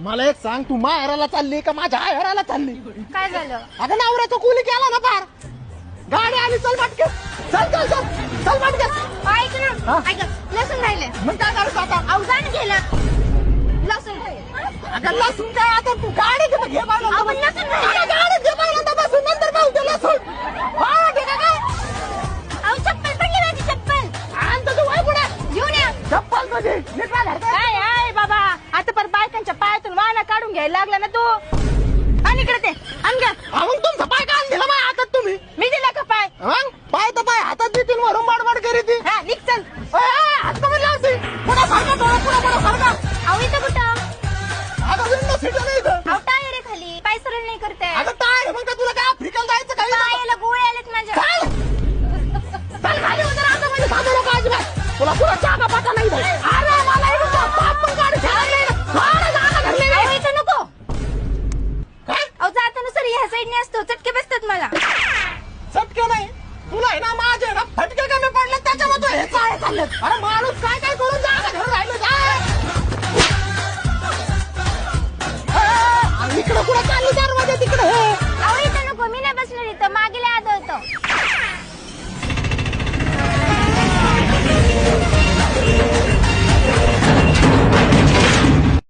मला एक सांग, तू माहेराला चालली का माझ्या आयराला चालली? काय झालं? अगं नवऱ्याचं कुली केला ना पार. गाडी आली, चल पटकन. चल चल चल चल पटकन. ऐक ना, ऐक, लसूण राहिले. मग काय करायचं आता? अवजान गेलं. लसूण राहिले. अगं लसूण काय आता, तू गाडी घे घे बाळा. आपण लसूण राहिले. गाडी घे बाळा, बसून नंतर पाहू ते लसूण. बाळा घे काय? अहो चप्पल पडली माझी चप्पल. आणतो तू वय पुढे. घेऊन या. चप्पल तुझी नीट घाल. काय आहे बाबा, आता पर बायकांच्या पायातून वाना काढून घ्यायला लागला ना तू. आणि इकडे ते आण ग. मग तुमचा पाय काढून दिला माझ्या हातात तुम्ही. मी दिला का पाय? मग पाय तर पाय हातात देतील, वरून बाडबाड करी ती. हा निघ चल. हात कमी लावते. पुढे सारखा डोळा, पुढे सारखा. अहो इथं कुठं? अगं विंडो सीट नाही इथं. अहो टायर आहे खाली, पाय सरळ नाही करते. अगं टायर मग का तुला काय आफ्रिकाला जायचं काही? पायाला गोळे आलेत माझ्या. चल चल खाली उतर आता, म्हणजे थांबू नको अजिबात. तुला पुढे जागा पाटा नाही भाई. अरे मला इथं बाप पण गाडी ठेवायला नाही. थोडं जागा धरली नाही. अहो इथं नको. काय अहो जाताना सर ह्या साईडने असतो, चटके बसतात मला. चटके नाही तुला आहे ना, माझे ना फटके कमी पडले त्याच्यामध्ये हे काय चाललं. अरे माणूस काय काय